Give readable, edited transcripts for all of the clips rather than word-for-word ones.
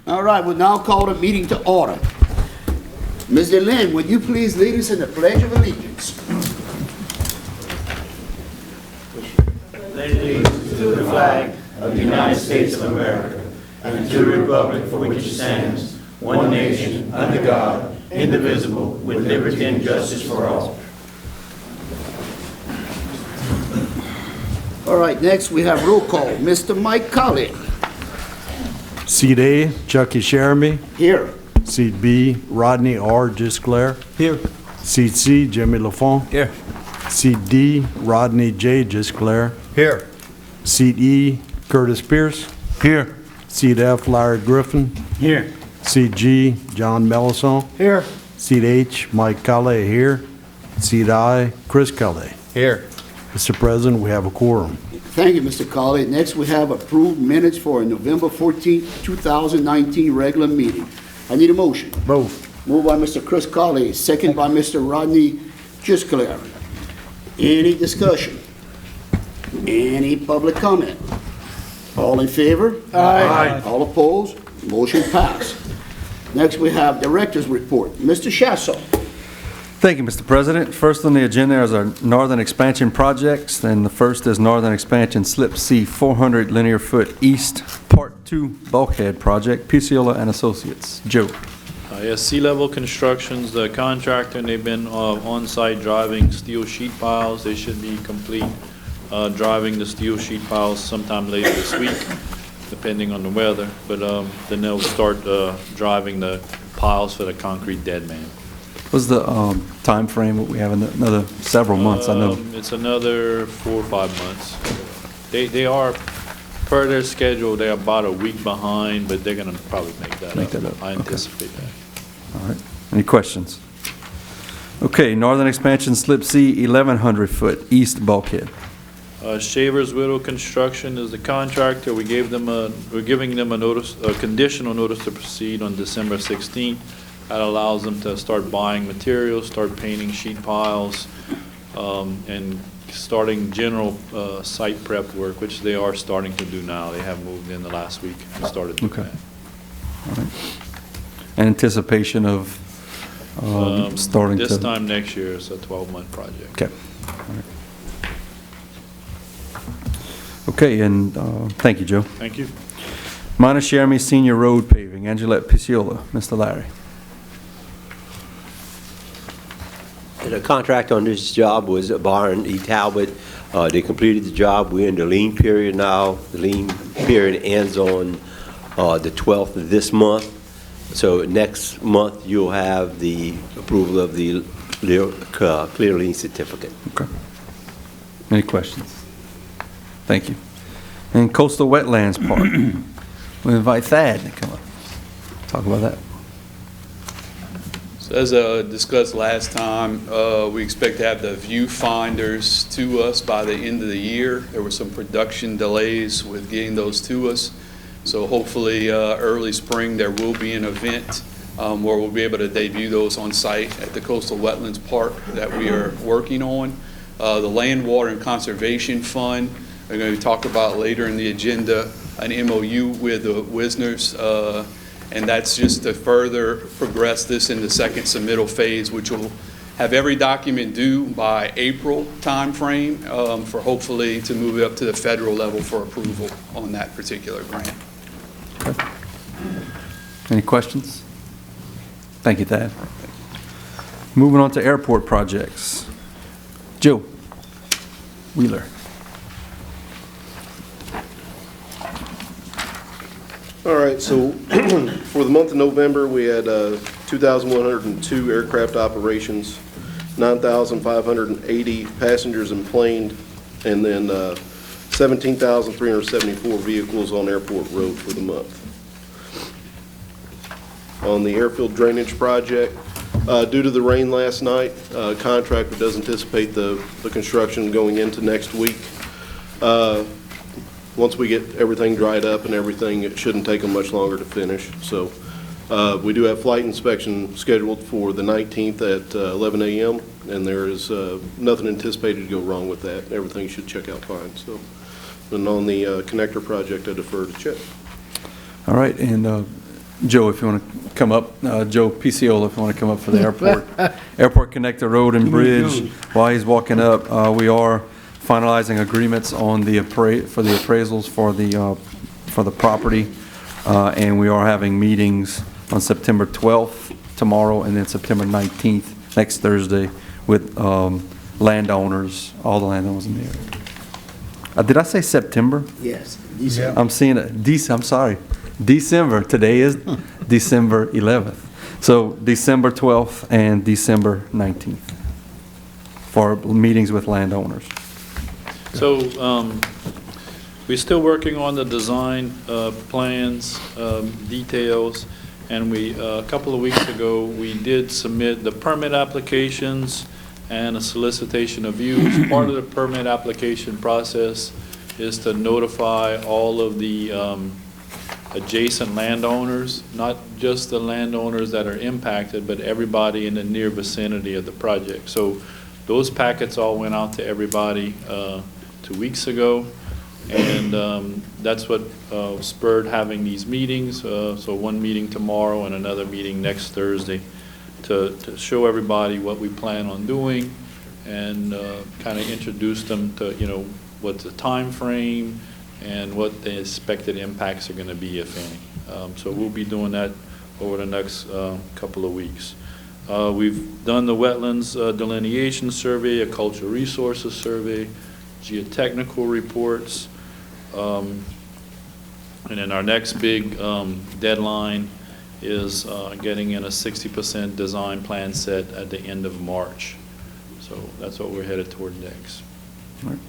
All right, we'll now call the meeting to order. Mr. Lynn, would you please lead us in the Pledge of Allegiance? Pledge allegiance to the flag of the United States of America and to the republic for which it stands, one nation, under God, indivisible, with liberty and justice for all. All right, next we have roll call. Mr. Mike Colley. Seat A, Chucky Sheremy. Here. Seat B, Rodney R. Gisclair. Here. Seat C, Jimmy Lafourche. Here. Seat D, Rodney J. Gisclair. Here. Seat E, Curtis Pierce. Here. Seat F, Larry Griffin. Here. Seat G, John Mellison. Here. Seat H, Mike Colley here. Seat I, Chris Colley. Here. Mr. President, we have a quorum. Thank you, Mr. Colley. Next, we have approved minutes for a November 14th, 2019 regular meeting. I need a motion. Move. Moved by Mr. Chris Colley, second by Mr. Rodney Gisclair. Any discussion? Any public comment? All in favor? Aye. All opposed? Motion passed. Next, we have Director's Report. Mr. Shasso. Thank you, Mr. President. First on the agenda is our northern expansion projects. And the first is northern expansion slip C 400 linear foot east, part 2 bulkhead project, Picciola and Associates. Joe. Yes, sea-level construction's the contractor, and they've been on-site driving steel sheet piles. They should be complete driving the steel sheet piles sometime later this week, depending on the weather. But then they'll start driving the piles for the concrete dead man. What's the time frame? We have another several months, I know. It's another 4 or 5 months. They are, per their schedule, they're about a week behind, but they're going to probably make that up. I anticipate that. All right. Any questions? Okay, northern expansion slip C 1,100 foot east bulkhead. Shaver's Widow Construction is the contractor. We're giving them a conditional notice to proceed on December 16th. That allows them to start buying materials, start painting sheet piles, and starting general site prep work, which they are starting to do now. They have moved in the last week and started doing that. All right. And anticipation of starting this to... time next year is a 12-month project. Okay. All right. Okay, and thank you, Joe. Thank you. Minor Sheremy Senior Road Paving, Angelette Picciola. Mr. Larry. The contract on this job was Barn E. Talbot. They completed the job. We're in the lien period now. The lien period ends on the 12th of this month. So next month you'll have the approval of the clear lien certificate. Okay. Any questions? Thank you. And Coastal Wetlands Park. We invite Thad to come up. Talk about that. As discussed last time, we expect to have the viewfinders to us by the end of the year. There were some production delays with getting those to us. So hopefully early spring there will be an event where we'll be able to debut those on site at the Coastal Wetlands Park that we are working on. The Land, Water, and Conservation Fund, we're going to talk about later in the agenda, an MOU with the Wisners. And that's just to further progress this in the second submittal phase, which will have every document due by April timeframe for hopefully to move it up to the federal level for approval on that particular grant. Okay. Any questions? Thank you, Thad. Moving on to airport projects. Joe Wheeler. All right, so for the month of November, we had 2,102 aircraft operations, 9,580 passengers emplaned, and then 17,374 vehicles on airport road for the month. On the airfield drainage project, due to the rain last night, contractor does anticipate the construction going into next week. Once we get everything dried up and everything, it shouldn't take them much longer to finish. So we do have flight inspection scheduled for the 19th at 11 a.m. and there is nothing anticipated to go wrong with that. Everything should check out fine. So, and on the connector project, I defer to Chet. All right, and Joe, if you want to come up, Joe Piciola, if you want to come up for the Airport Connector Road and Bridge. While he's walking up, we are finalizing agreements on for the appraisals for the property, and we are having meetings on September 12th, tomorrow, and then September 19th, next Thursday, with landowners, all the landowners in the area. Did I say September? Yes. I'm seeing it, I'm sorry, December. Today is December 11th. So December 12th and December 19th for meetings with landowners. So, we're still working on the design, plans, details, and a couple of weeks ago, we did submit the permit applications and a solicitation of views. Part of the permit application process is to notify all of the adjacent landowners, not just the landowners that are impacted, but everybody in the near vicinity of the project. So those packets all went out to everybody 2 weeks ago, and that's what spurred having these meetings. So one meeting tomorrow and another meeting next Thursday to show everybody what we plan on doing and kind of introduce them to, what's the time frame and what the expected impacts are going to be, if any. So we'll be doing that over the next couple of weeks. We've done the wetlands delineation survey, a cultural resources survey, geotechnical reports, and then our next big deadline is getting in a 60% design plan set at the end of March. So that's what we're headed toward next. All right.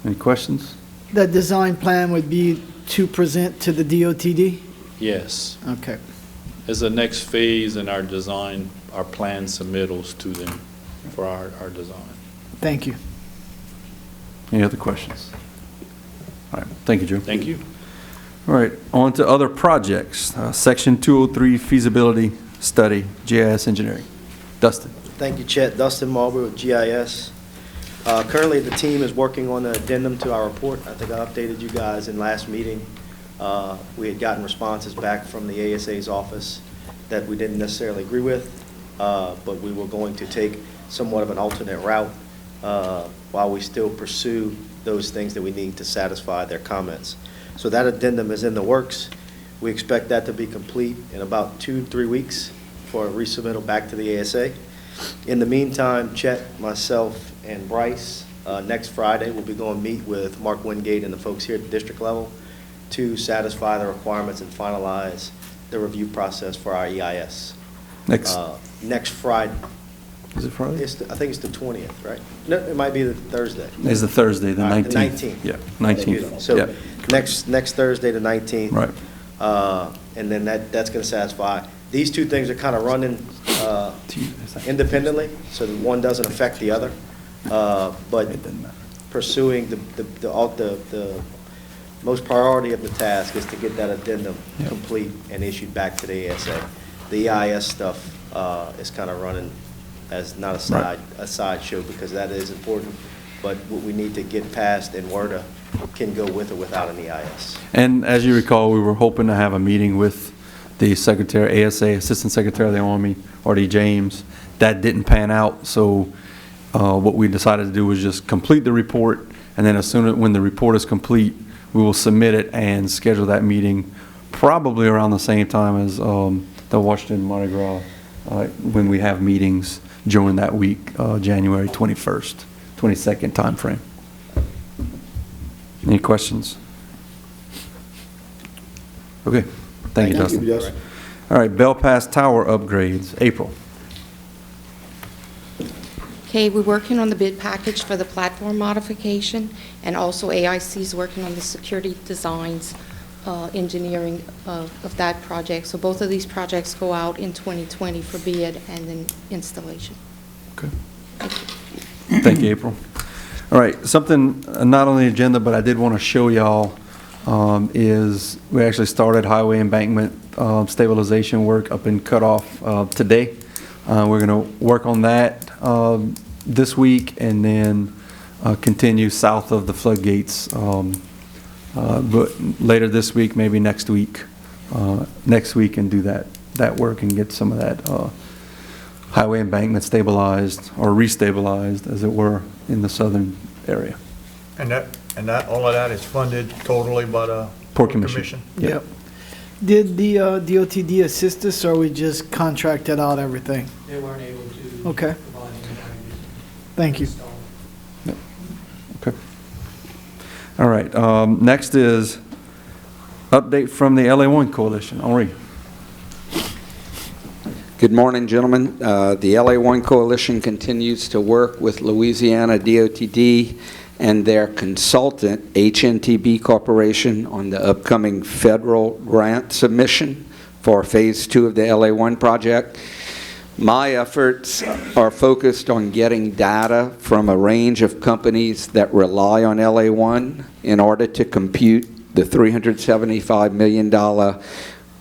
Any questions? The design plan would be to present to the DOTD? Yes. Okay. As the next phase in our design, our plan submittals to them for our design. Thank you. Any other questions? All right, thank you, Joe. Thank you. All right, on to other projects. Section 203 feasibility study, GIS engineering. Dustin. Thank you, Chet. Dustin Marlborough with GIS. Currently, the team is working on the addendum to our report. I think I updated you guys in last meeting. We had gotten responses back from the ASA's office that we didn't necessarily agree with, but we were going to take somewhat of an alternate route while we still pursue those things that we need to satisfy their comments. So that addendum is in the works. We expect that to be complete in about 2-3 weeks for a resubmittal back to the ASA. In the meantime, Chet, myself, and Bryce, next Friday, we'll be going to meet with Mark Wingate and the folks here at the district level to satisfy the requirements and finalize the review process for our EIS. Next Friday. Is it Friday? I think it's the 20th, right? No, it might be the Thursday. It's the Thursday, the 19th. The 19th. Yeah, 19th. So yeah. next Thursday, the 19th. Right. And then that's going to satisfy. These two things are kind of running independently, so that one doesn't affect the other. But pursuing the most priority of the task is to get that addendum complete and issued back to the ASA. The EIS stuff is kind of running as not a sideshow, because that is important, but what we need to get past and WERDA can go with or without an EIS. And as you recall, we were hoping to have a meeting with the Secretary, ASA, Assistant Secretary of the Army, R.D. James. That didn't pan out, so what we decided to do was just complete the report, and then when the report is complete, we will submit it and schedule that meeting probably around the same time as the Washington Mardi Gras, when we have meetings during that week, January 21st, 22nd timeframe. Any questions? Okay, thank you, Dustin. Dustin. All right, Bell Pass Tower upgrades, April. Okay, we're working on the bid package for the platform modification, and also AIC is working on the security designs, engineering of that project. So both of these projects go out in 2020 for bid and then installation. Okay. Thank you, April. All right, something not on the agenda, but I did want to show y'all is we actually started highway embankment stabilization work up in Cutoff today. We're going to work on that this week and then continue south of the floodgates, but later this week, maybe next week, next week and do that work and get some of that highway embankment stabilized or restabilized, as it were, in the southern area. And that, all of that is funded totally by the Port Commission. Yep. Did the DOTD assist us, or we just contracted out everything? They weren't able to. Okay. Provide anybody. Thank you. Okay. All right. Next is update from the LA1 Coalition. Henri. Good morning, gentlemen. The LA1 Coalition continues to work with Louisiana DOTD and their consultant, HNTB Corporation, on the upcoming federal grant submission for Phase 2 of the LA1 project. My efforts are focused on getting data from a range of companies that rely on LA1 in order to compute the $375 million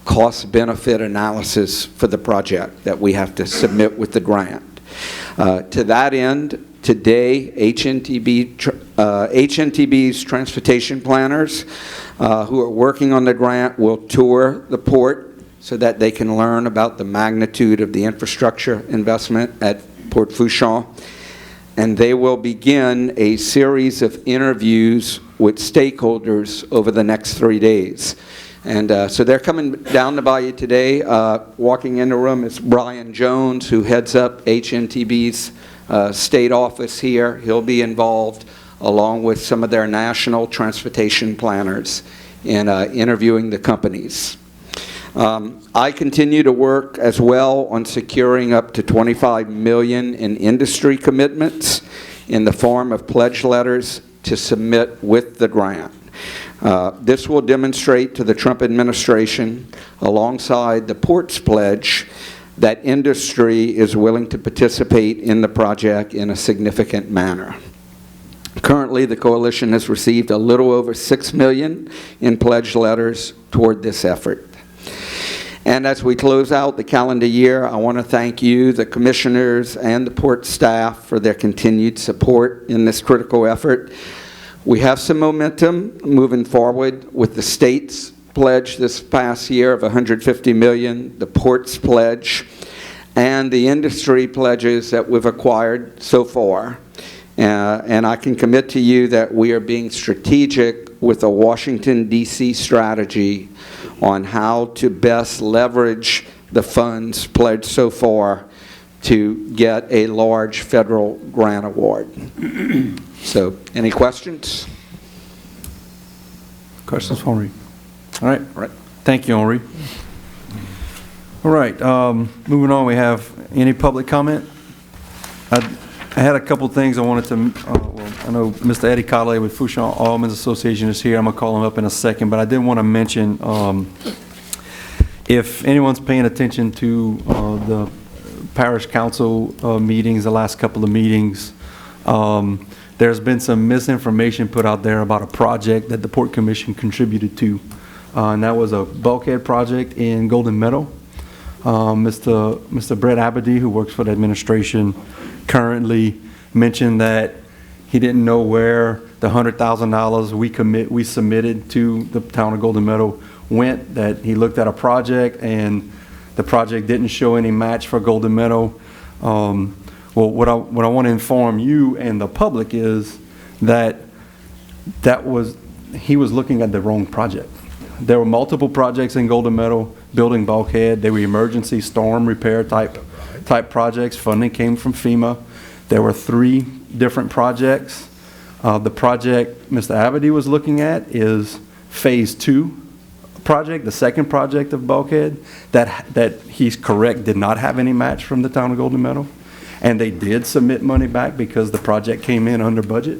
cost-benefit analysis for the project that we have to submit with the grant. To that end, today, HNTB's transportation planners who are working on the grant will tour the port so that they can learn about the magnitude of the infrastructure investment at Port Fourchon. And they will begin a series of interviews with stakeholders over the next 3 days. And so they're coming down to Bayou today. Walking in the room is Brian Jones, who heads up HNTB's state office here. He'll be involved, along with some of their national transportation planners, in interviewing the companies. I continue to work as well on securing up to $25 million in industry commitments in the form of pledge letters to submit with the grant. This will demonstrate to the Trump administration, alongside the port's pledge, that industry is willing to participate in the project in a significant manner. Currently, the coalition has received a little over $6 million in pledge letters toward this effort. And as we close out the calendar year, I want to thank you, the commissioners, and the port staff for their continued support in this critical effort. We have some momentum moving forward with the state's pledge this past year of $150 million, the port's pledge, and the industry pledges that we've acquired so far. And I can commit to you that we are being strategic with a Washington, D.C. strategy on how to best leverage the funds pledged so far to get a large federal grant award. So, any questions? Questions for Henri? All right. Thank you, Henri. All right. Moving on, we have any public comment? I had a couple things I wanted to, well, I know Mr. Eddie Colley with Fourchon Almonds Association is here. I'm going to call him up in a second, but I did want to mention, if anyone's paying attention to the parish council meetings, the last couple of meetings, there's been some misinformation put out there about a project that the Port Commission contributed to, and that was a bulkhead project in Golden Meadow. Mr. Brett Aberdee, who works for the administration, currently mentioned that he didn't know where the $100,000 we submitted to the town of Golden Meadow went, that he looked at a project and the project didn't show any match for Golden Meadow. Well, what I want to inform you and the public is that he was looking at the wrong project. There were multiple projects in Golden Meadow building bulkhead. They were emergency storm repair type projects. Funding came from FEMA. There were 3 different projects. The project Mr. Aberdee was looking at is Phase 2 project, the second project of bulkhead, that he's correct did not have any match from the town of Golden Meadow. And they did submit money back because the project came in under budget.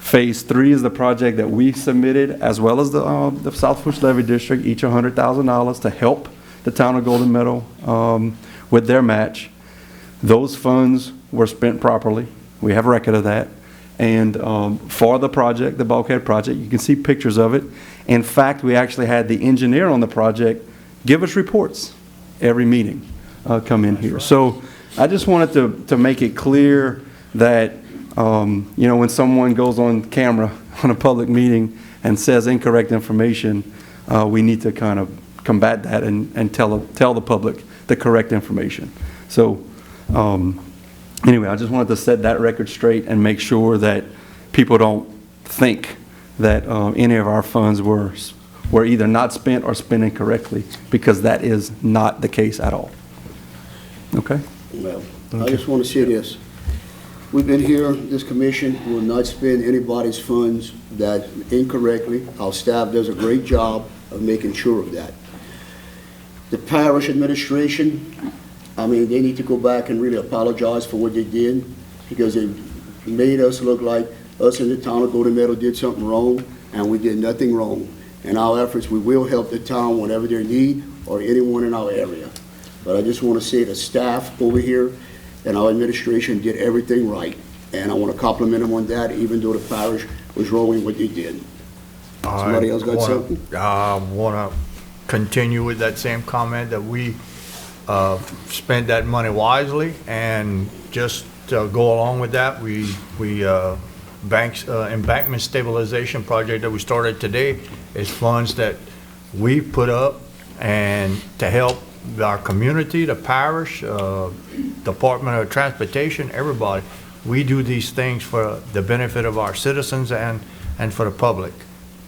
Phase 3 is the project that we submitted, as well as the South Fourche Levee District, each $100,000 to help the town of Golden Meadow with their match. Those funds were spent properly. We have a record of that. And for the project, the bulkhead project, you can see pictures of it. In fact, we actually had the engineer on the project give us reports every meeting come in here. So I just wanted to make it clear that you know, when someone goes on camera on a public meeting and says incorrect information, we need to kind of combat that and tell the public the correct information. So anyway, I just wanted to set that record straight and make sure that people don't think that any of our funds were either not spent or spent incorrectly, because that is not the case at all. Okay? Well, I just want to say this. We've been here, this commission will not spend anybody's funds that incorrectly. Our staff does a great job of making sure of that. The parish administration, I mean, they need to go back and really apologize for what they did, because it made us look like us in the town of Golden Meadow did something wrong, and we did nothing wrong. In our efforts, we will help the town whenever they need, or anyone in our area. But I just want to say the staff over here and our administration did everything right. And I want to compliment them on that, even though the parish was wrong in what they did. Somebody else got something? I want to continue with that same comment that we spent that money wisely, and just to go along with that, embankment stabilization project that we started today is funds that we put up and to help our community, the parish, Department of Transportation, everybody. We do these things for the benefit of our citizens and for the public.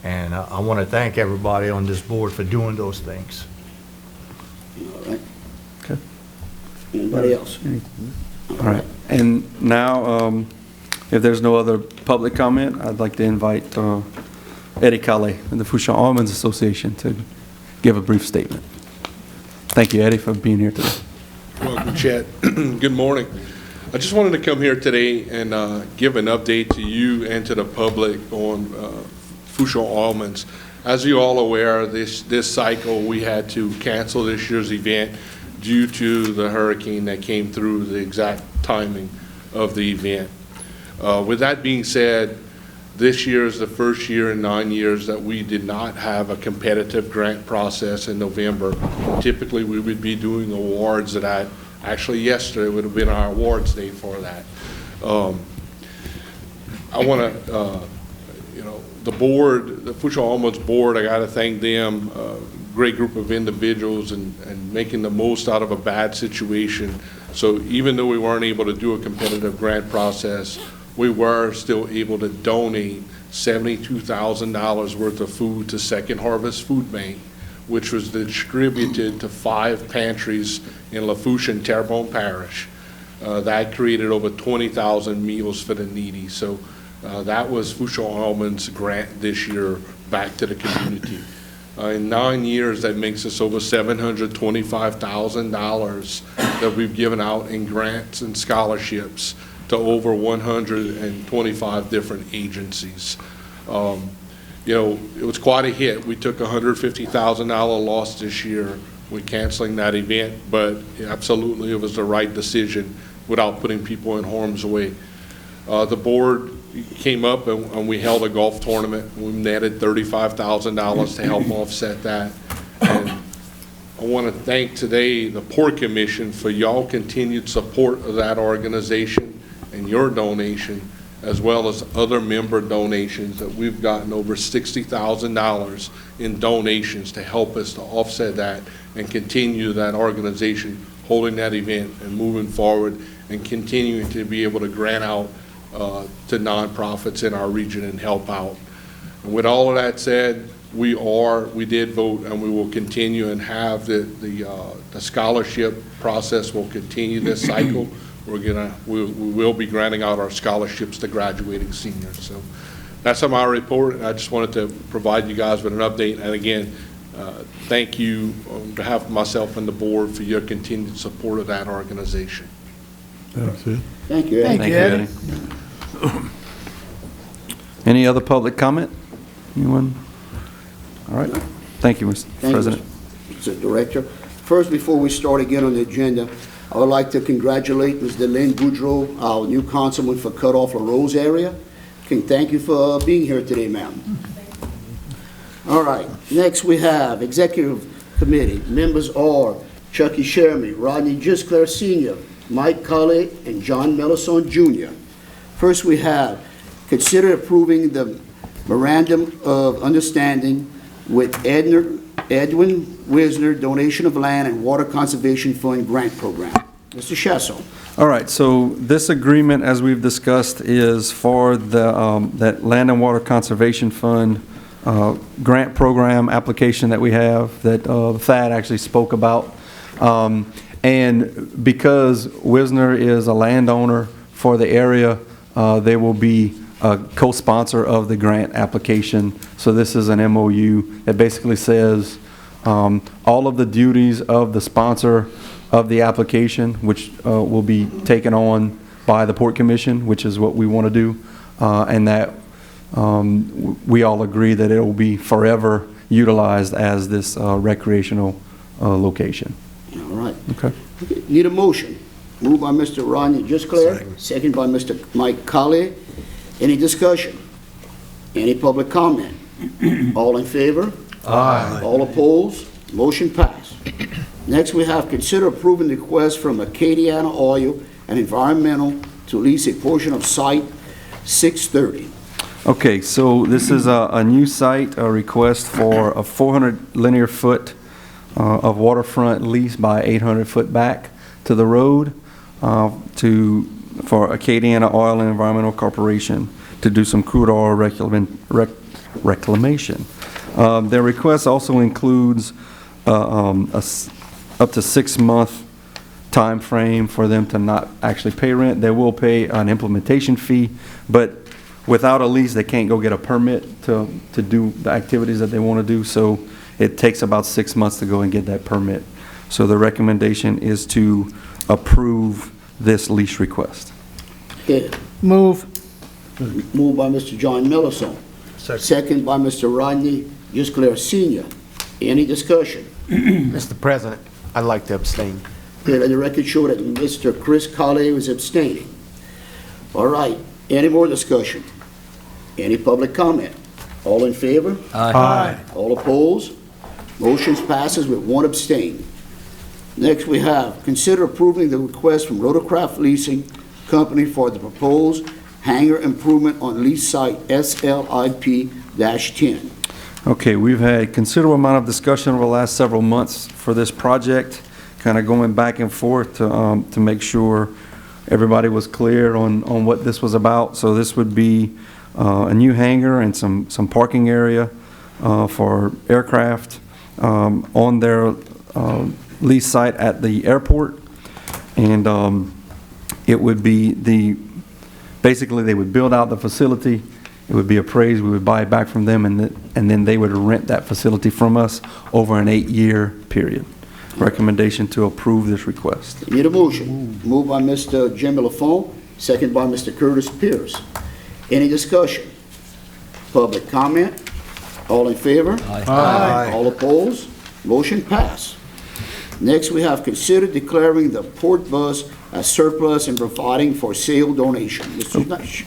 And I want to thank everybody on this board for doing those things. All right. Okay. Anybody else? All right. And now, if there's no other public comment, I'd like to invite Eddie Calais of the Lafourche Almonds Association to give a brief statement. Thank you, Eddie, for being here today. Welcome, Chet. Good morning. I just wanted to come here today and give an update to you and to the public on Lafourche Almonds. As you're all aware, this cycle we had to cancel this year's event due to the hurricane that came through, the exact timing of the event. With that being said, this year is the first year in 9 years that we did not have a competitive grant process in November. Typically, we would be doing awards that actually yesterday would have been our awards day for that. I want to, the board, the Lafourche Almonds board, I got to thank them, great group of individuals and making the most out of a bad situation. So even though we weren't able to do a competitive grant process, we were still able to donate $72,000 worth of food to Second Harvest Food Bank, which was distributed to 5 pantries in Lafourche and Terrebonne Parish. That created over 20,000 meals for the needy. So that was Lafourche Almonds' grant this year back to the community. In 9 years, that makes us over $725,000 that we've given out in grants and scholarships to over 125 different agencies. It was quite a hit. We took a $150,000 loss this year with canceling that event, but absolutely it was the right decision without putting people in harm's way. The board came up and we held a golf tournament. We netted $35,000 to help offset that. And I want to thank today the Port Commission for y'all continued support of that organization and your donation, as well as other member donations that we've gotten over $60,000 in donations to help us to offset that and continue that organization holding that event and moving forward and continuing to be able to grant out to nonprofits in our region and help out. And with all of that said, we did vote and we will continue and have the scholarship process will continue this cycle. We will be granting out our scholarships to graduating seniors. So that's my report. I just wanted to provide you guys with an update. And again, thank you on behalf of myself and the board for your continued support of that organization. That's it. Thank you, Eddie. Thank you, Eddie. Any other public comment? Anyone? All right. Thank you, Mr. President. Mr. Director. First, before we start again on the agenda, I would like to congratulate Mr. Lynn Boudreau, our new councilman for Cut Off LaRose area. Thank you for being here today, ma'am. All right, next we have Executive Committee. Members are Chucky Sherman, Rodney Gisclair Sr., Mike Colley, and John Mellison Jr. First we have consider approving the memorandum of understanding with Edna Edwin Wisner Donation of Land and Water Conservation Fund Grant Program. Mr. Chesso. All right, so this agreement, as we've discussed, is for the, that Land and Water Conservation Fund grant program application that we have that Thad actually spoke about. And because Wisner is a landowner for the area, they will be a co-sponsor of the grant application. So this is an MOU that basically says all of the duties of the sponsor of the application, which will be taken on by the Port Commission, which is what we want to do, and that we all agree that it will be forever utilized as this recreational location. All right. Okay. Need a motion. Moved by Mr. Rodney Jusclair, second by Mr. Mike Colley. Any discussion? Any public comment? All in favor? Aye. All opposed? Motion passed. Next, we have consider approving the request from Acadiana Oil and Environmental to lease a portion of site 630. Okay, so this is a new site, a request for a 400 linear foot of waterfront lease by 800 foot back to the road for Acadiana Oil and Environmental Corporation to do some crude oil reclamation. Their request also includes up to 6-month time frame for them to not actually pay rent. They will pay an implementation fee, but without a lease, they can't go get a permit to do the activities that they want to do. So it takes about 6 months to go and get that permit. So the recommendation is to approve this lease request. Okay. Move. Moved by Mr. John Millison. Second by Mr. Rodney Jusclair Sr. Any discussion? Mr. President, I'd like to abstain. Okay, let the record show that Mr. Chris Colley was abstaining. All right. Any more discussion? Any public comment? All in favor? Aye. All opposed? Motion passes with one abstain. Next, we have consider approving the request from Rotorcraft Leasing Company for the proposed hangar improvement on lease site SLIP-10. Okay, we've had considerable amount of discussion over the last several months for this project, kind of going back and forth to make sure everybody was clear on what this was about. So this would be a new hangar and some parking area for aircraft on their lease site at the airport. And it would be basically they would build out the facility. It would be appraised, we would buy it back from them, and then they would rent that facility from us over an 8-year period. Recommendation to approve this request. Need a motion. Moved by Mr. Jimmy Lafont, second by Mr. Curtis Pierce. Any discussion? Public comment? All in favor? Aye. All opposed? Motion passed. Next, we have considered declaring the port bus as surplus and providing for sale donation. Mr.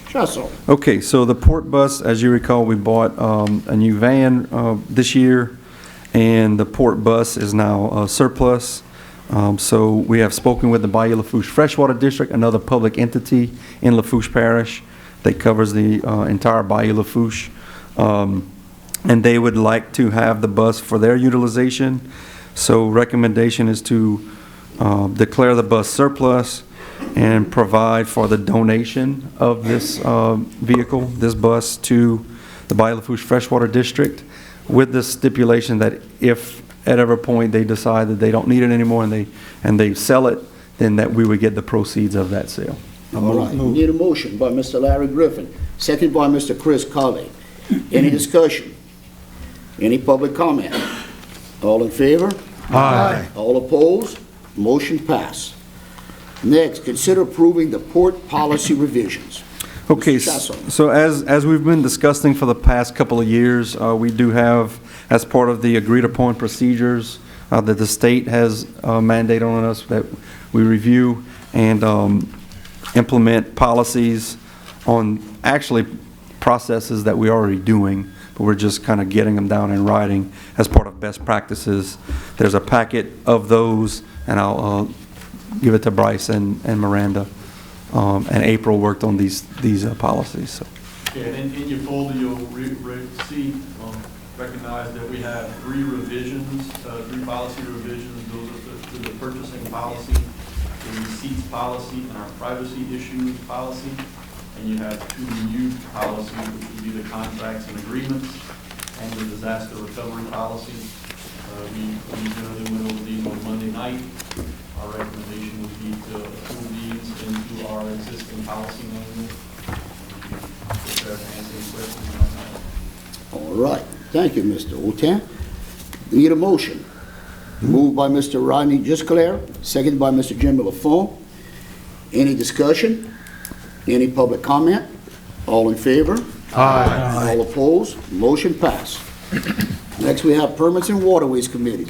Chesso. Okay, so the port bus, as you recall, we bought a new van this year, and the port bus is now surplus. So we have spoken with the Bayou Lafourche Freshwater District, another public entity in Lafourche Parish that covers the entire Bayou Lafourche. And they would like to have the bus for their utilization. So recommendation is to declare the bus surplus and provide for the donation of this vehicle, this bus, to the Bayou Lafourche Freshwater District, with the stipulation that if at every point they decide that they don't need it anymore and they sell it, then that we would get the proceeds of that sale. All right. Need a motion by Mr. Larry Griffin, second by Mr. Chris Colley. Any discussion? Any public comment? All in favor? Aye. All opposed? Motion passed. Next, consider approving the port policy revisions. Okay, Mr. Chasso. so as we've been discussing for the past couple of years, we do have, as part of the agreed upon procedures that the state has mandated on us, that we review and implement policies on actually processes that we're already doing, but we're just kind of getting them down in writing as part of best practices. There's a packet of those, and I'll give it to Bryce and Miranda. And April worked on these policies. So. Yeah, and in your folder, you'll see recognize that we have three revisions, three policy revisions. Those are to the purchasing policy, the receipts policy, and our privacy issues policy. And you have two new policies, which would be the contracts and agreements and the disaster recovery policy. We generally went over these on Monday night. Our recommendation would be to approve these into our existing policy manual. Prepare to answer any questions you might have. All right, thank you, Mr. Otan. Need a motion. Moved by Mr. Rodney Gisclair, seconded by Mr. Jim Lafourche. Any discussion? Any public comment? All in favor? Aye. All opposed? Motion passed. Next, we have Permits and Waterways Committee.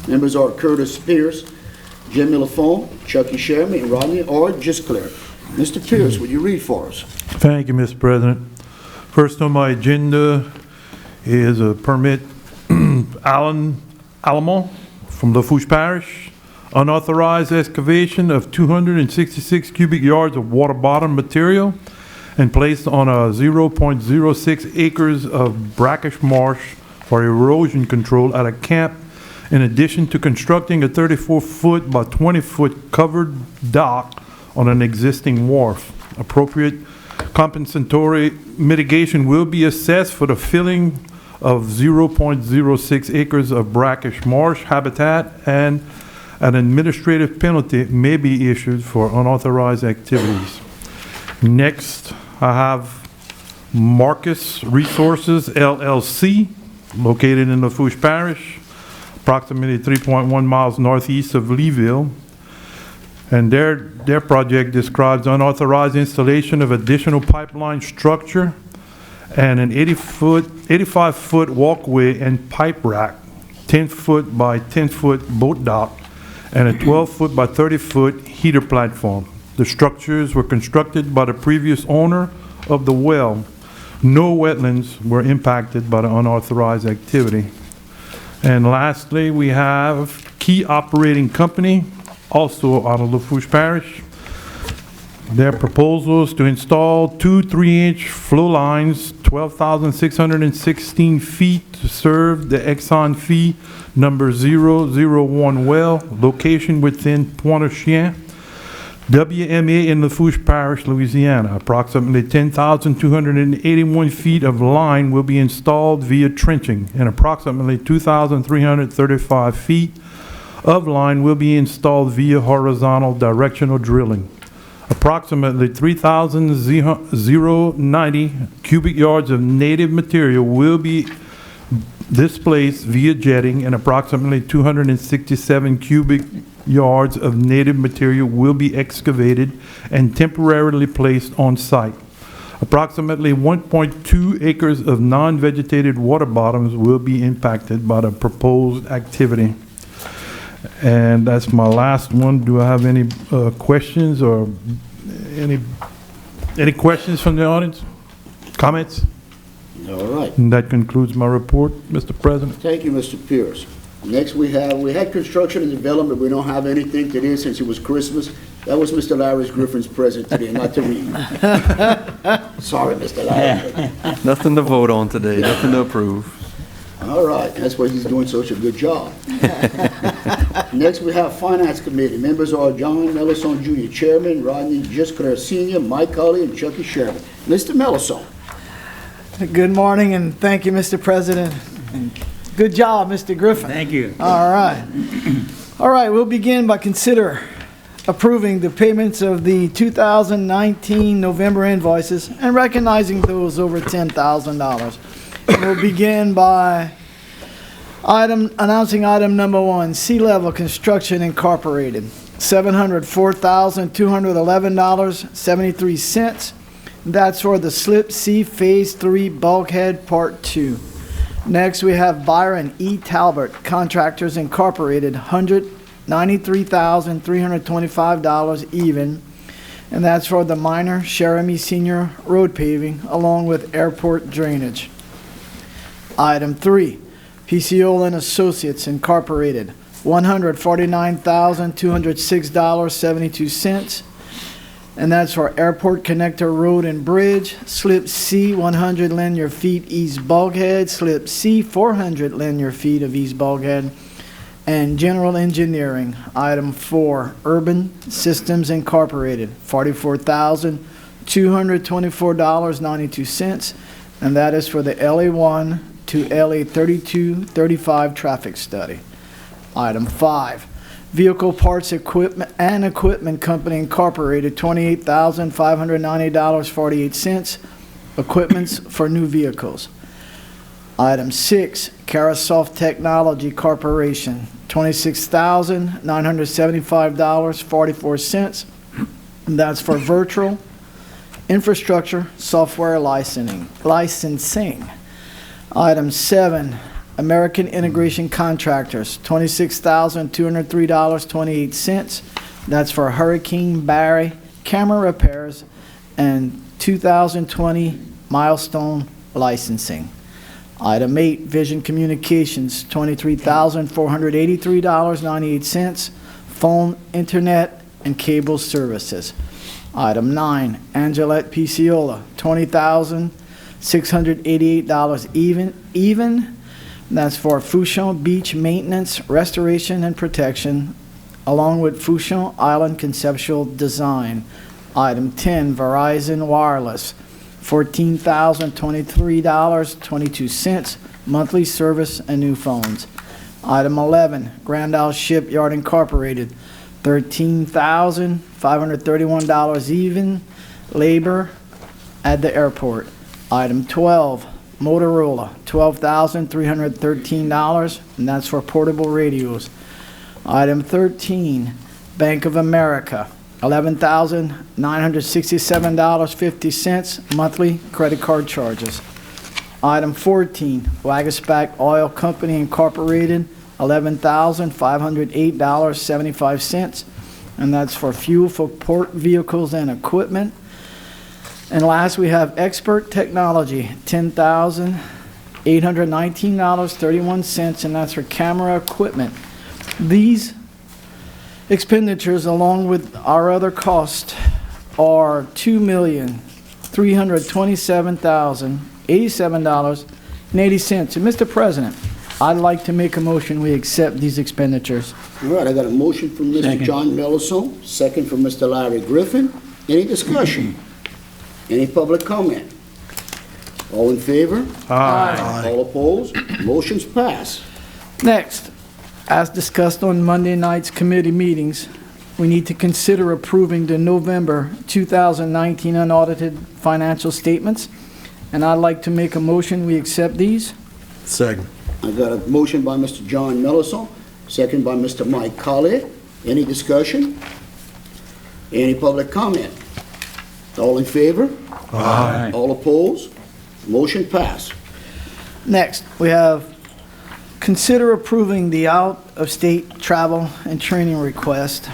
Members are Curtis Pierce, Jim Lafourche, Chucky Sherman, and Rodney R. Gisclair. Mr. Pierce, would you read for us? Thank you, Mr. President. First on my agenda is a permit, Alamo from Lafourche Parish, unauthorized excavation of 266 cubic yards of water bottom material and placed on a 0.06 acres of brackish marsh for erosion control at a camp, in addition to constructing a 34-foot by 20-foot covered dock on an existing wharf. Appropriate compensatory mitigation will be assessed for the filling of 0.06 acres of brackish marsh habitat, and an administrative penalty may be issued for unauthorized activities. Next, I have Marcus Resources LLC, located in Lafourche Parish, approximately 3.1 miles northeast of Leeville. And their project describes unauthorized installation of additional pipeline structure and an 85-foot walkway and pipe rack, 10-foot by 10-foot boat dock, and a 12-foot by 30-foot heater platform. The structures were constructed by the previous owner of the well. No wetlands were impacted by the unauthorized activity. And lastly, we have Key Operating Company, also out of Lafourche Parish. Their proposals to install two 3-inch flow lines, 12,616 feet, to serve the Exxon fee number 001 well, location within Pointe-aux-Chiens, WMA in Lafourche Parish, Louisiana. Approximately 10,281 feet of line will be installed via trenching, and approximately 2,335 feet of line will be installed via horizontal directional drilling. Approximately 3,090 cubic yards of native material will be displaced via jetting, and approximately 267 cubic yards of native material will be excavated and temporarily placed on site. Approximately 1.2 acres of non-vegetated water bottoms will be impacted by the proposed activity. And that's my last one. Do I have any questions or any questions from the audience? Comments? All right. And that concludes my report, Mr. President. Thank you, Mr. Pierce. Next, we had construction and development. We don't have anything today since it was Christmas. That was Mr. Larry Griffin's present today, not to read. Sorry, Mr. Larry. Nothing to vote on today, nothing to approve. All right, that's why he's doing such a good job. Next, we have Finance Committee. Members are John Mellison Jr., Chairman, Rodney Gisclair Sr., Mike Colley, and Chucky Sherman. Mr. Mellison. Good morning, and thank you, Mr. President. Good job, Mr. Griffin. Thank you. All right. All right, we'll begin by consider approving the payments of the 2019 November invoices and recognizing those over $10,000. We'll begin by announcing item number 1, Sea Level Construction Incorporated, $704,211.73. That's for the Slip C Phase 3 Bulkhead Part 2. Next, we have Byron E. Talbot Contractors Incorporated, $193,325 even, and that's for the minor Cherami Senior Road paving along with airport drainage. Item 3, PCO and Associates Incorporated, $149,206.72. and that's for Airport Connector Road and Bridge, slip C, 100 linear feet east bulkhead, slip C, 400 linear feet of east bulkhead, and general engineering, item 4, Urban Systems Incorporated, $44,224.92, and that is for the LA1 to LA 3235 traffic study. Item 5, Vehicle Parts Equipment and Equipment Company Incorporated, $28,590.48, equipments for new vehicles. Item 6, Carasoft Technology Corporation, $26,975.44, and that's for virtual infrastructure software licensing. Item 7, American Integration Contractors, $26,203.28. That's for Hurricane Barry camera repairs and 2020 milestone licensing. Item 8, Vision Communications, $23,483.98, phone, internet, and cable services. Item 9, Angelette Piciola, $20,688 even. That's for Fouchon Beach maintenance, restoration, and protection, along with Fouchon Island conceptual design. Item 10, Verizon Wireless, $14,023.22, monthly service and new phones. Item 11, Grand Isle Shipyard Incorporated, $13,531 even, labor at the airport. Item 12, Motorola, $12,313, and that's for portable radios. Item 13, Bank of America, $11,967.50, monthly credit card charges. Item 14, Wagaspack Oil Company Incorporated, $11,508.75, and that's for fuel for port vehicles and equipment. And last, we have Expert Technology, $10,819.31, and that's for camera equipment. These expenditures, along with our other costs, are $2,327,087.80. And Mr. President, I'd like to make a motion we accept these expenditures. All right, I got a motion from Mr. John Melison, second from Mr. Larry Griffin. Any discussion? Any public comment? All in favor? Aye. All opposed? Motion's passed. Next, as discussed on Monday night's committee meetings, we need to consider approving the November 2019 unaudited financial statements, and I'd like to make a motion we accept these. Second. I got a motion by Mr. John Melison, second by Mr. Mike Colley. Any discussion? Any public comment? All in favor? Aye. All opposed? Motion passed. Next, we have consider approving the out-of-state travel and training request,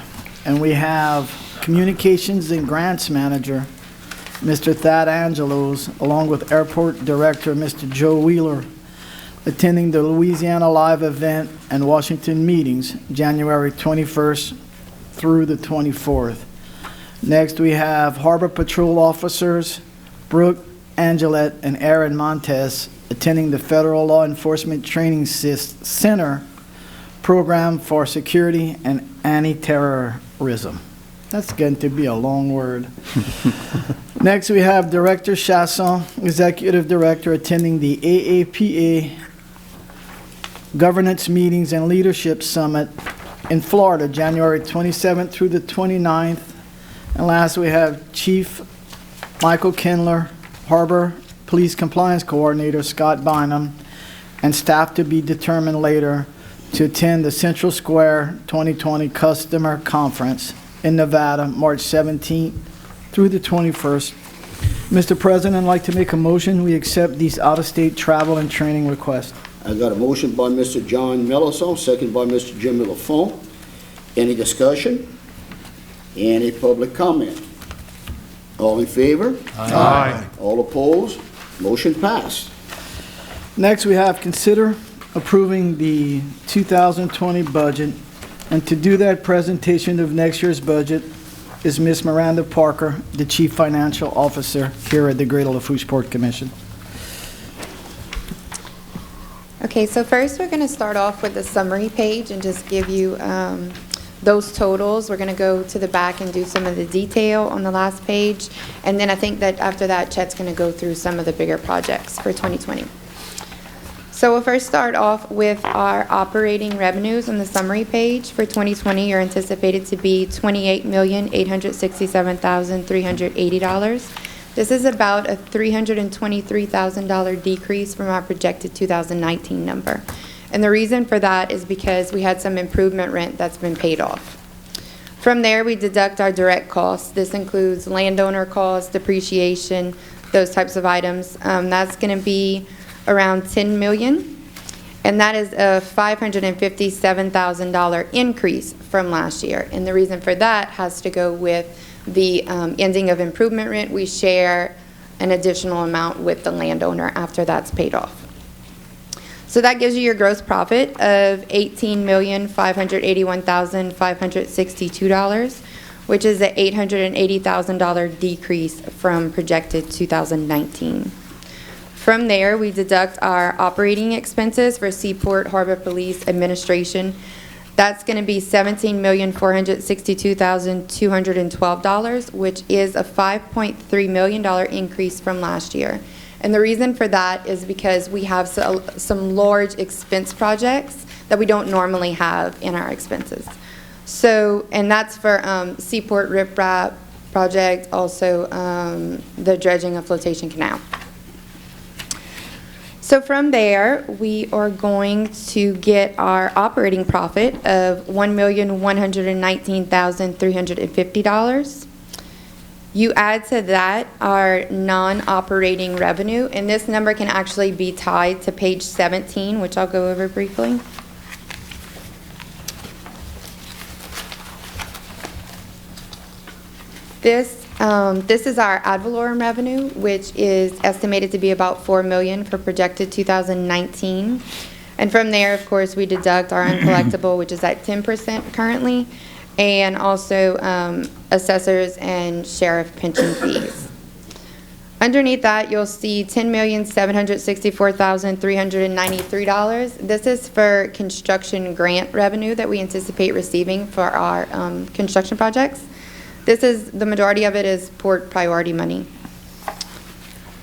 and we have Communications and Grants Manager, Mr. Thad Angelos, along with Airport Director, Mr. Joe Wheeler, attending the Louisiana Live event and Washington meetings, January 21st through the 24th. Next, we have Harbor Patrol Officers, Brooke Angelette and Aaron Montes, attending the Federal Law Enforcement Training Center Program for Security and Anti-Terrorism. That's going to be a long word. Next, we have Director Chasson, Executive Director, attending the AAPA Governance Meetings and Leadership Summit in Florida, January 27th through the 29th. And last, we have Chief Michael Kindler, Harbor Police Compliance Coordinator Scott Bynum, and staff to be determined later to attend the Central Square 2020 Customer Conference in Nevada, March 17th through the 21st. Mr. President, I'd like to make a motion we accept these out-of-state travel and training requests. I got a motion by Mr. John Melison, second by Mr. Jimmy Lafont. Any discussion? Any public comment? All in favor? Aye. All opposed? Motion passed. Next, we have consider approving the 2020 budget, and to do that presentation of next year's budget, is Ms. Miranda Parker, the Chief Financial Officer here at the Greater Lafourche Port Commission. Okay, so first we're going to start off with the summary page and just give you those totals. We're going to go to the back and do some of the detail on the last page. And then I think that after that, Chet's going to go through some of the bigger projects for 2020. So we'll first start off with our operating revenues on the summary page. For 2020, are anticipated to be $28,867,380. This is about a $323,000 decrease from our projected 2019 number. And the reason for that is because we had some improvement rent that's been paid off. From there, we deduct our direct costs. This includes landowner costs, depreciation, those types of items. That's going to be around $10 million. And that is a $557,000 increase from last year. And the reason for that has to go with the ending of improvement rent. We share an additional amount with the landowner after that's paid off. So that gives you your gross profit of $18,581,562, which is an $880,000 decrease from projected 2019. From there, we deduct our operating expenses for Seaport Harbor Police Administration. That's going to be $17,462,212, which is a $5.3 million increase from last year. And the reason for that is because we have some large expense projects that we don't normally have in our expenses. So, and that's for Seaport Riprap project, also the dredging of Flotation Canal. So from there, we are going to get our operating profit of $1,119,350. You add to that our non-operating revenue, and this number can actually be tied to page 17, which I'll go over briefly. This is our ad valorem revenue, which is estimated to be about $4 million for projected 2019. And from there, of course, we deduct our uncollectible, which is at 10% currently, and also assessors and sheriff pension fees. Underneath that, you'll see $10,764,393. This is for construction grant revenue that we anticipate receiving for our construction projects. The majority of it is port priority money.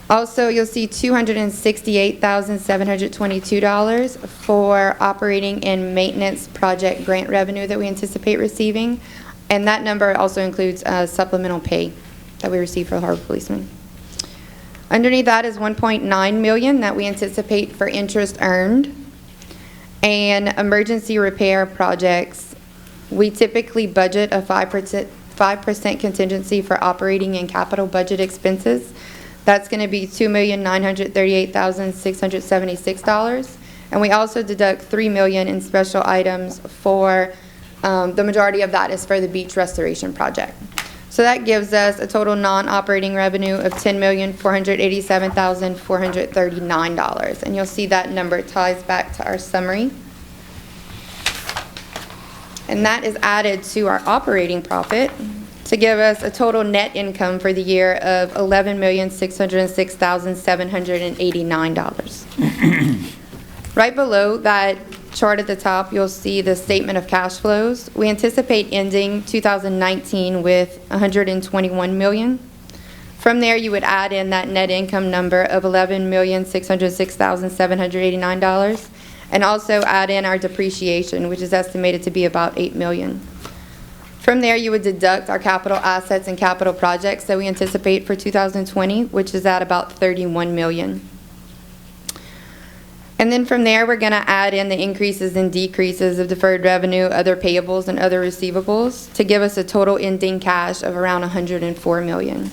Also, you'll see $268,722 for operating and maintenance project grant revenue that we anticipate receiving. And that number also includes supplemental pay that we receive for harbor policemen. Underneath that is $1.9 million that we anticipate for interest earned. And emergency repair projects, we typically budget a 5% contingency for operating and capital budget expenses. That's going to be $2,938,676. And we also deduct $3 million in special items for, the majority of that is for the beach restoration project. So that gives us a total non-operating revenue of $10,487,439. And you'll see that number ties back to our summary. And that is added to our operating profit to give us a total net income for the year of $11,606,789. Right below that chart at the top, you'll see the statement of cash flows. We anticipate ending 2019 with $121 million. From there, you would add in that net income number of $11,606,789. And also add in our depreciation, which is estimated to be about $8 million. From there, you would deduct our capital assets and capital projects that we anticipate for 2020, which is at about $31 million. And then from there, we're going to add in the increases and decreases of deferred revenue, other payables, and other receivables to give us a total ending cash of around $104 million.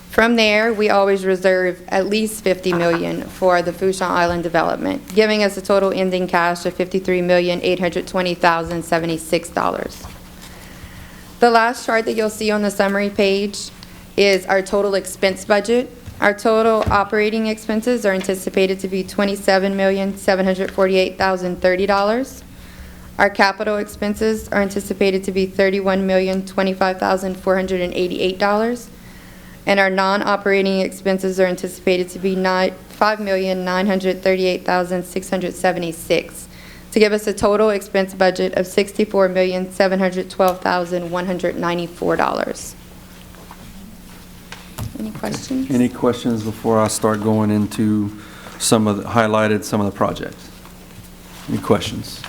From there, we always reserve at least $50 million for the Fourchon Island development, giving us a total ending cash of $53,820,076. The last chart that you'll see on the summary page is our total expense budget. Our total operating expenses are anticipated to be $27,748,030. Our capital expenses are anticipated to be $31,025,488, and our non-operating expenses are anticipated to be $5,938,676, to give us a total expense budget of $64,712,194. Any questions? Any questions before I start going into some of the, highlighted some of the projects? Any questions?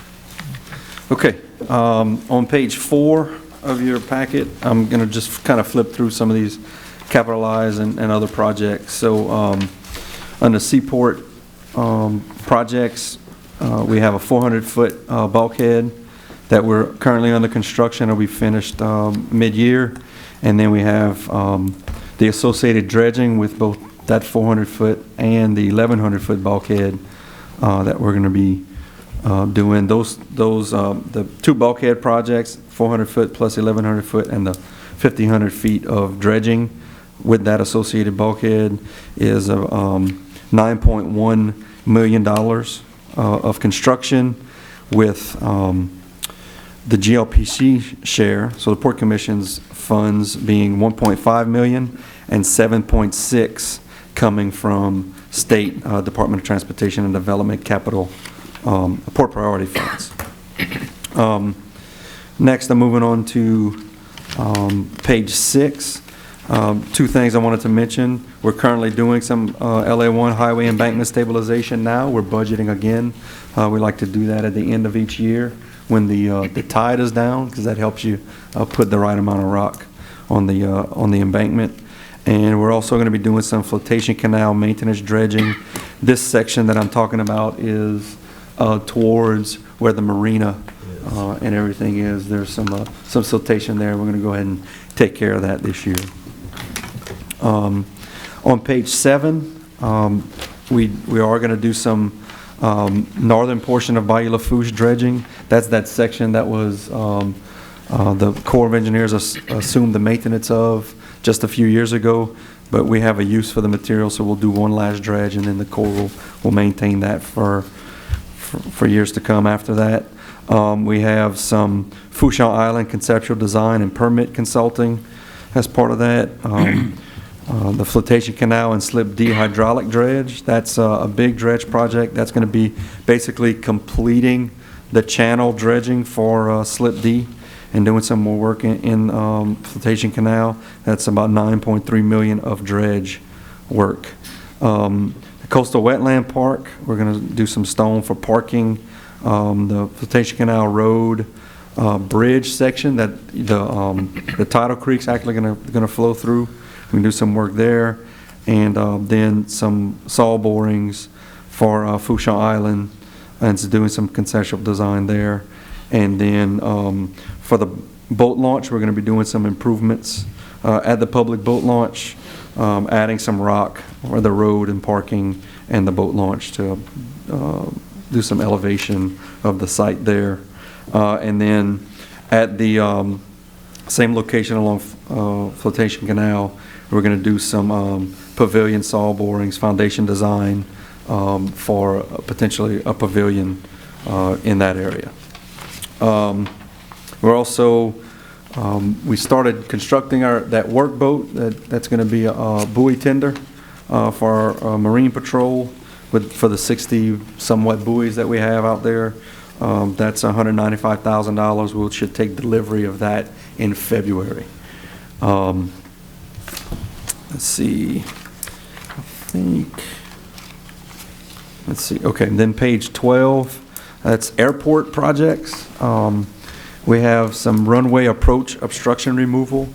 Okay, on page 4 of your packet, I'm going to just kind of flip through some of these capitalized and other projects. So under Seaport projects, we have a 400-foot bulkhead that we're currently under construction. It'll be finished mid-year. And then we have the associated dredging with both that 400-foot and the 1,100-foot bulkhead that we're going to be doing. The 2 bulkhead projects, 400-foot plus 1,100-foot, and the 1,500 feet of dredging with that associated bulkhead is $9.1 million of construction, with the GLPC share, so the Port Commission's funds being $1.5 million and $7.6 coming from State Department of Transportation and Development capital port priority funds. Next, I'm moving on to page 6. 2 things I wanted to mention. We're currently doing some LA1 highway embankment stabilization now. We're budgeting again. We like to do that at the end of each year when the tide is down, because that helps you put the right amount of rock on the embankment. And we're also going to be doing some flotation canal maintenance dredging. This section that I'm talking about is towards where the marina and everything is. There's some siltation there. We're going to go ahead and take care of that this year. On page 7, we are going to do some northern portion of Bayou Lafourche dredging. That's that section that was the Corps of Engineers assumed the maintenance of just a few years ago, but we have a use for the material, so we'll do one last dredge, and then the Corps will maintain that for years to come after that. We have some Fouchon Island conceptual design and permit consulting as part of that. The flotation canal and slip D hydraulic dredge, that's a big dredge project. That's going to be basically completing the channel dredging for slip D and doing some more work in flotation canal. That's about $9.3 million of dredge work. The coastal wetland park, we're going to do some stone for parking. The flotation canal road bridge section that the tidal creek's actually going to flow through. We can do some work there, and then some saw borings for Fouchon Island, and it's doing some conceptual design there. And then for the boat launch, we're going to be doing some improvements at the public boat launch, adding some rock for the road and parking and the boat launch to do some elevation of the site there. And then at the same location along Flotation Canal, we're going to do some pavilion saw borings, foundation design for potentially a pavilion in that area. We're also, we started constructing that workboat that's going to be a buoy tender for our Marine Patrol for the 60 somewhat buoys that we have out there. That's $195,000. We should take delivery of that in February. Let's see. Let's see. Okay, and then page 12. That's airport projects. We have some runway approach obstruction removal.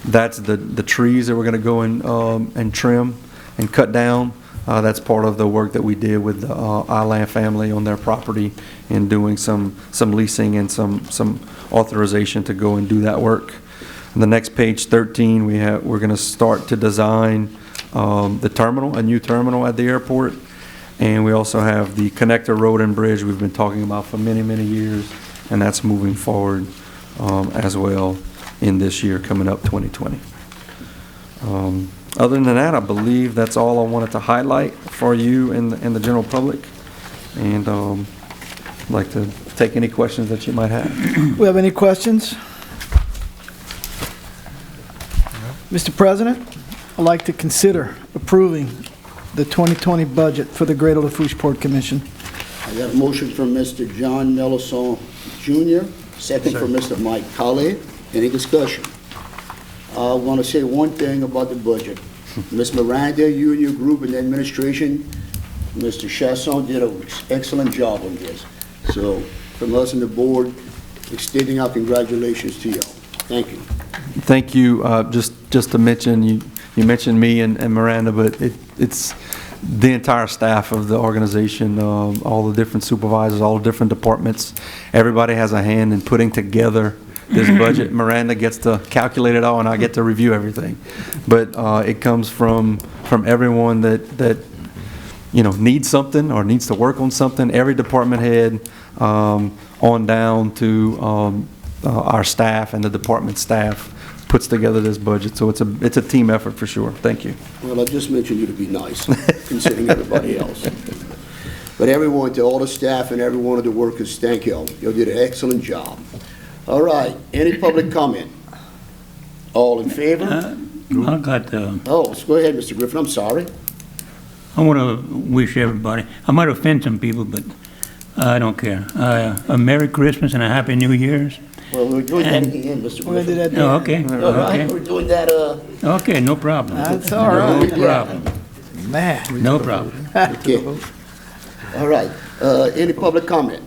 That's the trees that we're going to go and trim and cut down. That's part of the work that we did with the Island family on their property and doing some leasing and some authorization to go and do that work. On the next page, 13, we're going to start to design the terminal, a new terminal at the airport. And we also have the connector road and bridge we've been talking about for many, many years, and that's moving forward as well in this year coming up, 2020. Other than that, I believe that's all I wanted to highlight for you and the general public. And I'd like to take any questions that you might have. We have any questions? Mr. President, I'd like to consider approving the 2020 budget for the Greater Lafourche Port Commission. I got a motion from Mr. John Mellison Jr., second from Mr. Mike Colley. Any discussion? I want to say one thing about the budget. Ms. Miranda, you and your group and the administration, Mr. Chasson did an excellent job on this. So from us and the board, extending our congratulations to y'all. Thank you. Thank you. Just to mention, you mentioned me and Miranda, but it's the entire staff of the organization, all the different supervisors, all the different departments. Everybody has a hand in putting together this budget. Miranda gets to calculate it all, and I get to review everything. But it comes from everyone that needs something or needs to work on something. Every department head on down to our staff and the department staff puts together this budget. So it's a team effort for sure. Thank you. Well, I just mentioned you to be nice, considering everybody else. But everyone, to all the staff and every one of the workers, thank y'all. You did an excellent job. All right, any public comment? All in favor? I got, Oh, go ahead, Mr. Griffin, I'm sorry. I want to wish everybody, I might offend some people, but I don't care. A Merry Christmas and a Happy New Year's. Well, we're doing that at the end, Mr. We're going to do Griffin. that. Oh, okay, All right, okay. we're doing that, Okay, no problem. That's all right. No problem. Man. No problem. okay. All right, any public comment?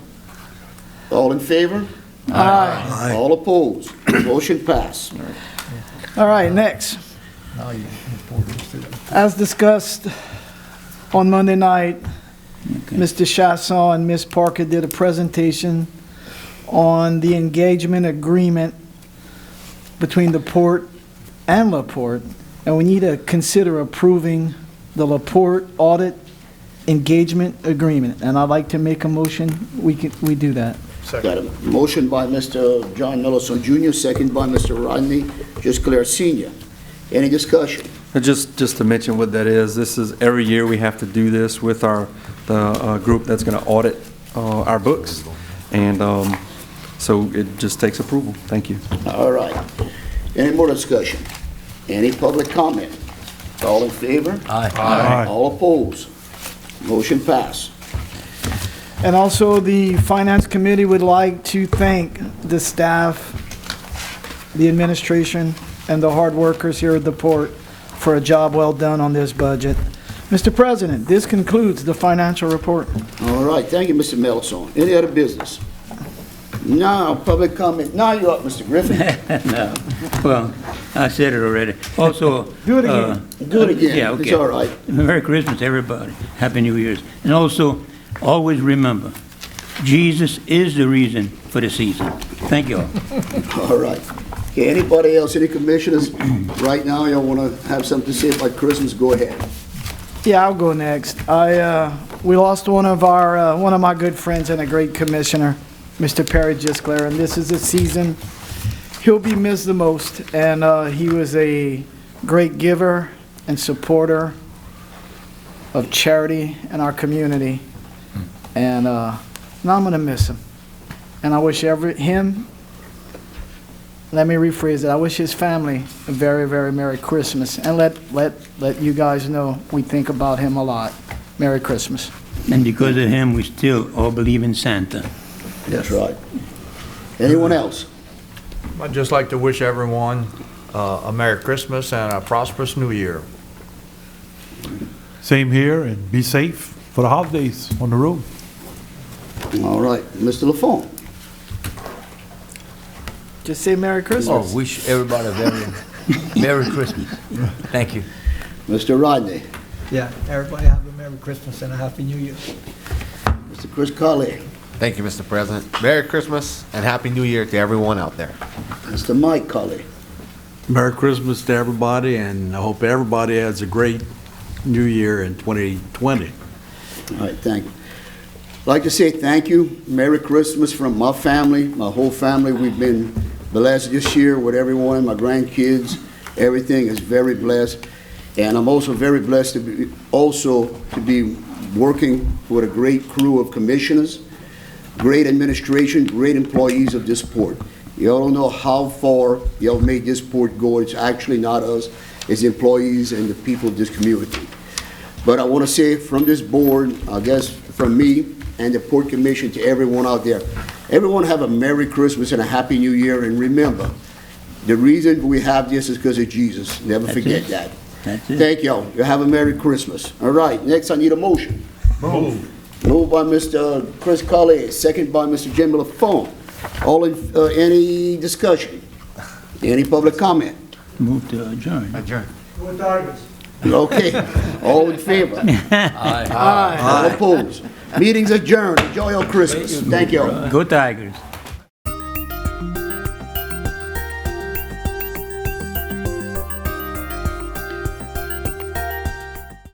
All in favor? Aye. All opposed? Motion passed. All right, next. As discussed on Monday night, Mr. Chasson and Ms. Parker did a presentation on the engagement agreement between the port and LaPorte, and we need to consider approving the LaPorte audit engagement agreement. And I'd like to make a motion, we do that. Got a motion by Mr. John Mellison Jr., second by Mr. Rodney Gisclair Sr. Any discussion? Just to mention what that is, this is every year we have to do this with the group that's going to audit our books, and so it just takes approval. Thank you. All right. Any more discussion? Any public comment? All in favor? Aye. Aye. All opposed? Motion passed. And also, the Finance Committee would like to thank the staff, the administration, and the hard workers here at the port for a job well done on this budget. Mr. President, this concludes the financial report. All right, thank you, Mr. Mellison. Any other business? No, public comment. Now you're up, Mr. Griffin. No. Well, I said it already. Also. Do it again. Do it again. Yeah, okay. It's all right. Merry Christmas, everybody. Happy New Year's. And also, always remember, Jesus is the reason for the season. Thank you all. All right. Okay, anybody else, any commissioners? Right now, y'all want to have something to say about Christmas? Go ahead. Yeah, I'll go next. We lost one of my good friends and a great commissioner, Mr. Perry Gisclair, and this is a season he'll be missed the most. And he was a great giver and supporter of charity in our community. And now I'm going to miss him. And I wish him, let me rephrase it, I wish his family a very, very Merry Christmas. And let you guys know we think about him a lot. Merry Christmas. And because of him, we still all believe in Santa. That's right. Anyone else? I'd just like to wish everyone a Merry Christmas and a prosperous New Year. Same here, and be safe for the holidays on the road. All right, Mr. Lafont. Just say Merry Christmas. Oh, wish everybody a very Merry Christmas. Thank you. Mr. Rodney. Yeah, everybody have a Merry Christmas and a Happy New Year. Mr. Chris Colley. Thank you, Mr. President. Merry Christmas and Happy New Year to everyone out there. Mr. Mike Colley. Merry Christmas to everybody, and I hope everybody has a great New Year in 2020. All right, thank you. I'd like to say thank you. Merry Christmas from my family, my whole family. We've been blessed this year with everyone, my grandkids. Everything is very blessed. And I'm also very blessed to be working with a great crew of commissioners great administration, great employees of this port. Y'all don't know how far y'all made this port go. It's actually not us, it's employees and the people of this community. But I want to say from this board, I guess from me and the Port Commission to everyone out there, everyone have a Merry Christmas and a Happy New Year, and remember, the reason we have this is because of Jesus. Never forget that. That's it. Thank y'all. You have a Merry Christmas. All right, next I need a motion. Move. Moved by Mr. Chris Colley, second by Mr. Jimmy Lafone. All in, any discussion? Any public comment? Move to adjourn. Adjourn. Go Tigers. Okay, all in favor? Aye. All opposed? Meeting's adjourned. Enjoy your Christmas. Thank you all. Go Tigers.